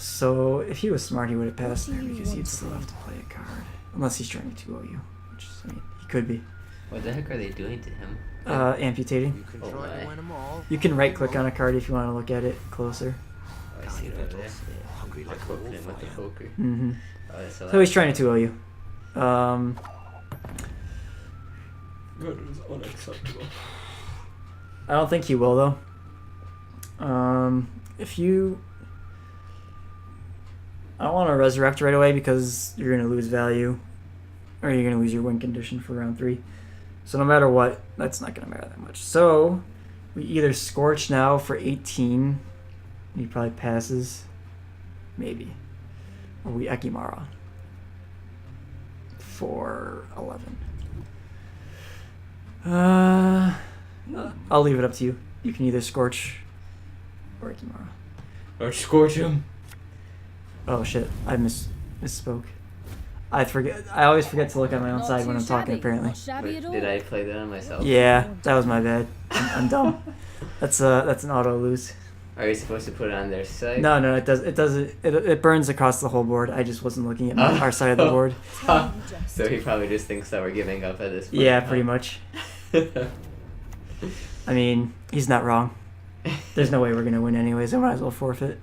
So if he was smart, he would have passed there because you'd still have to play a card. Unless he's trying to 2-0 you, which I mean, he could be. What the heck are they doing to him? Amputating. You can try to win 'em all. You can right click on a card if you want to look at it closer. Oh, I see it over there. Hungry like a Poking wolf, him with the I am. poker. Mm-hmm. Oh, that's So he's trying to 2-0 you. That is unacceptable. I don't think he will though. If you, I don't want to resurrect right away because you're gonna lose value, or you're gonna lose your win condition for round 3. So no matter what, that's not gonna matter that much. So we either Scorch now for 18. He probably passes, maybe, or we Ekimara for 11. I'll leave it up to you. You can either Scorch or Ekimara. Or scorch him. Oh shit! I misspoke. I always forget to look on my own side when I'm talking. Apparently. Wait, did I play that on myself? Yeah, that was my bad. I'm dumb. That's an auto lose. Are you supposed to put it on their side? No, it doesn't. It burns across the whole board. I just wasn't looking at our side of the board. So he probably just thinks that we're giving up at this point. Yeah, pretty much. I mean, he's not wrong. There's no way we're gonna win anyways. I might as well forfeit.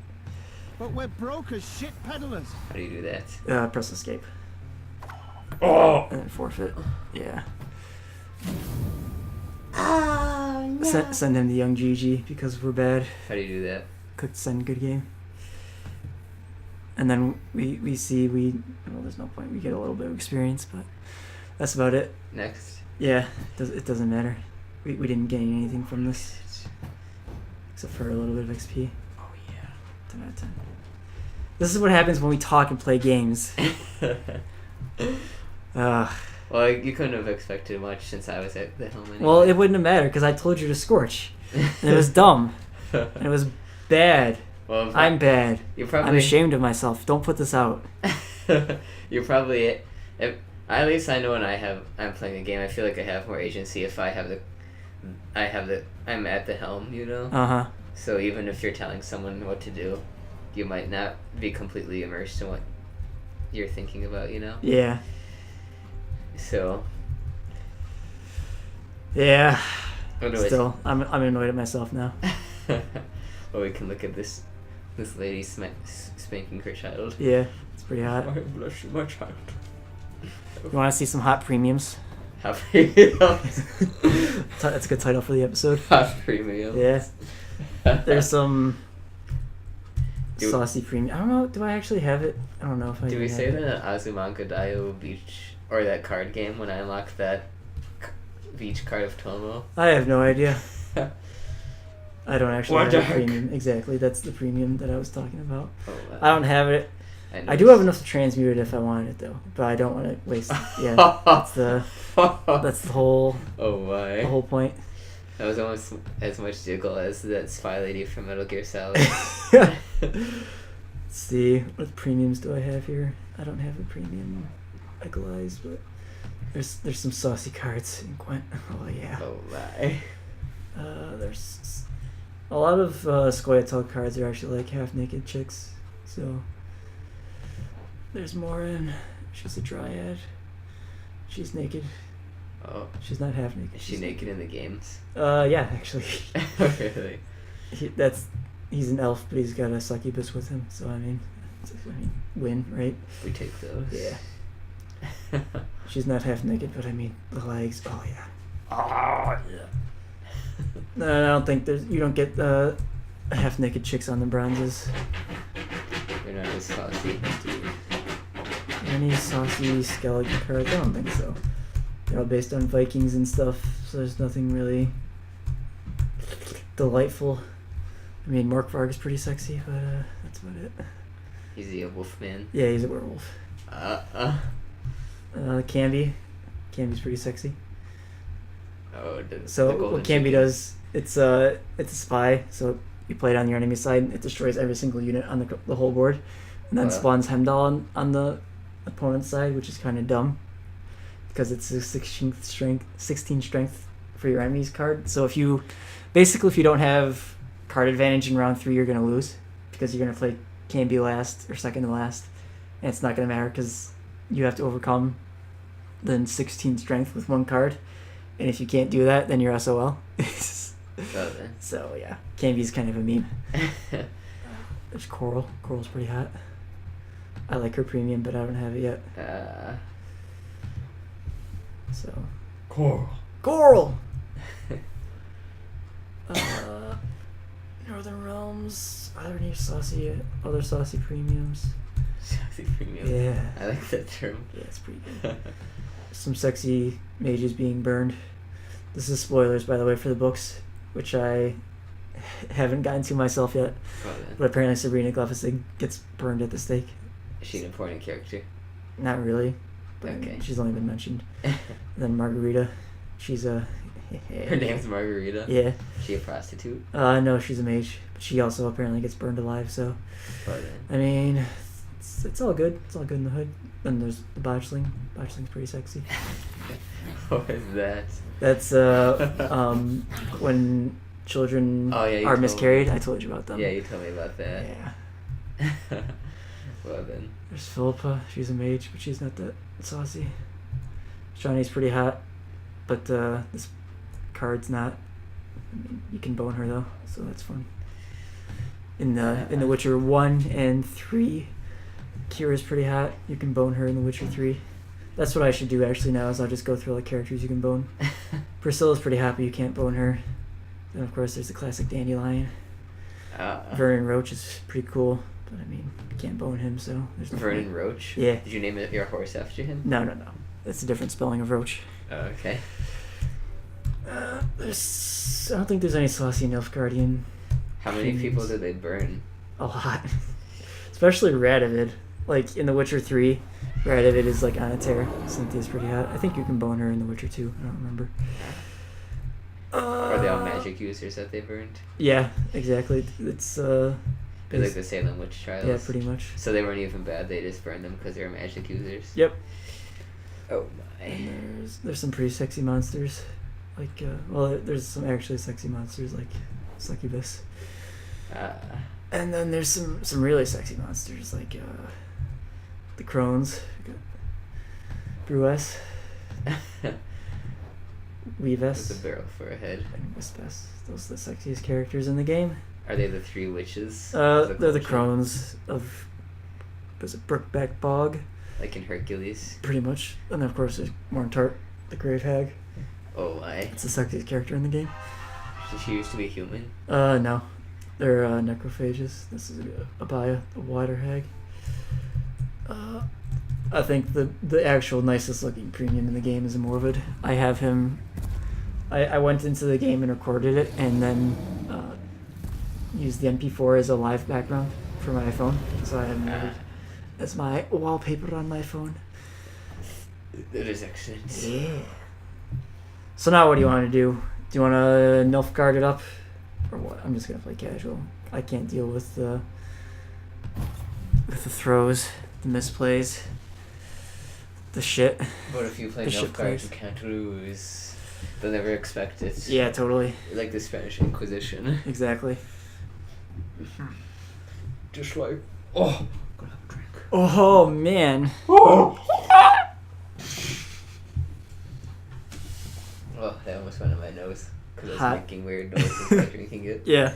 But we're broke as shit peddlers. How do you do that? Press escape. Oh! And then forfeit. Yeah. No. Send him the young GG because we're bad. How do you do that? Click send good game. And then we see well, there's no point. We get a little bit of experience, but that's about it. Next. Yeah, it doesn't matter. We didn't gain anything from this except for a little bit of XP. Oh yeah. 10 out of 10. This is what happens when we talk and play games. Well, you couldn't have expected much since I was at the helm anyway. Well, it wouldn't have mattered because I told you to Scorch. And it was dumb. And it was bad. Well, I'm bad. You're probably. I'm ashamed of myself. Don't put this out. You're probably. If at least I know when I'm playing a game, I feel like I have more agency if I'm at the helm, you know. Uh-huh. So even if you're telling someone what to do, you might not be completely immersed in what you're thinking about, you know. Yeah. So. Yeah. Anyways. Still, I'm annoyed at myself now. Well, we can look at this lady spanking her child. Yeah, it's pretty hot. I bless you, my child. You want to see some hot premiums? Hot premiums. That's a good title for the episode. Hot premiums. Yeah. There's some saucy premium. I don't know. Do I actually have it? I don't know if I Do do. we say that Azumanga Daioh Beach or that card game when I unlocked that beach card of Tomo? I have no idea. I don't actually What have the a heck? premium. Exactly. That's the premium that I was talking about. Oh, wow. I don't have it. know I do have enough to transmute it if I wanted it though, but I don't want to waste. Yeah, that's the whole Oh my. the whole point. That was almost as much jiggle as that spy lady from Metal Gear Solid. Let's see, what premiums do I have here? I don't have a premium equalized, but there's some saucy cards in Gwent. Oh yeah. Oh my. There's a lot of Scoia'tael cards are actually like half naked chicks. So there's Morin. She's a dryad. She's naked. Oh. She's not half naked. Is she naked in the games? Yeah, actually. Really? He's an elf, but he's got a succubus with him. So I mean, win, right? We take those. Yeah. She's not half naked, but I mean the legs. Oh yeah. Oh yeah. No, I don't think you don't get half naked chicks on the bronzes. You're not as saucy. Any saucy skeleton cards? I don't think so. They're all based on Vikings and stuff, so there's nothing really delightful. I mean, Morkvarg is pretty sexy, but that's about it. Is he a wolf man? Yeah, he's a werewolf. Canby. Canby's pretty sexy. Oh, So what Canby does, it's a spy, so you play it on your enemy side, it destroys every single unit on the whole board, and then spawns Hemdall on the opponent's side, which is kind of dumb, because it's a 16 strength for your enemy's card. So if you don't have card advantage in round 3, you're going to lose, because you're going to play can be last or second to last, and it's not going to matter because you have to overcome the 16 strength with one card, and if you can't do that, then you're SOL. So yeah, Canby's kind of a meme. There's Coral. Coral's pretty hot. I like her premium, but I don't have it yet. So Coral. Northern Realms. Other saucy premiums. Saucy premium. Yeah. I like that term. Yeah, it's pretty good. Some sexy mages being burned. This is spoilers, by the way, for the books, which I haven't gotten to myself yet. But apparently Sabrina Glyphosig gets burned at the stake. Is she an important character? Not really. But Okay. She's only been mentioned. And then Margarita. She's a... Her name's Margarita? Yeah. Is she a prostitute? No, she's a mage. But she also apparently gets burned alive, so... I mean, it's all good. It's all good in the hood. Then there's the botchling. Botchling's pretty sexy. What is that? That's when children are miscarried. I told you about them. Yeah, you told me about that. Yeah. Well then. There's Philippa. She's a mage, but she's not that saucy. Shawnee's pretty hot, but this card's not. I mean, you can bone her though, so that's fun. In the Witcher 1 and 3, Kira's pretty hot. You can bone her in the Witcher 3. That's what I should do actually now, is I'll just go through all the characters you can bone. Priscilla's pretty hot, but you can't bone her. Then of course there's the classic Dandelion. Vernon Roach is pretty cool, but I mean, you can't bone him, so there's no Vernon point. Roach? Yeah. Did you name your horse after him? No. That's a different spelling of Roach. Oh, okay. I don't think there's any saucy Nilfgaardian. How many people did they burn? A lot. Especially Radovid. Like in The Witcher 3, Radovid is like on a tear. Cynthia's pretty hot. I think you can bone her in The Witcher 2. I don't remember. Are they all magic users that they burned? Yeah, exactly. It's It's like the Salem witch trials. Yeah, pretty much. So they weren't even bad. They just burned them because they were magic users. Yep. Oh my. And there's some pretty sexy monsters. Like there's some actually sexy monsters like Succubus. And then there's some really sexy monsters like the Crones, Brues, Weaves, With a barrel for a head. and Wispes. Those are the sexiest characters in the game. Are they the three witches? They're the Crones of, was it Brookback Bog? Like in Hercules. Pretty much. And then of course there's Morntart, the Grave Hag. Oh my. It's the sexiest character in the game. Did she used to be human? No. They're necrophages. This is Abaya, the Water Hag. I think the actual nicest looking premium in the game is a Morvid. I have him. I went into the game and recorded it, and then used the MP4 as a live background for my iPhone. So I have Morvid as my wallpaper on my phone. That is excellent. Yeah. So now what do you want to do? Do you want to Nilfgaard it up? Or what? I'm just gonna play casual. I can't deal with the throws, the misplays, the shit. What if you play The shit Nilfgaard, plays. you can't lose. They'll never expect it. Yeah, totally. Like the Spanish Inquisition. Exactly. Just like, oh, gonna have a drink. Oh man. Oh, that almost went in my nose. Because I was Hot. making weird noises by drinking it. Yeah.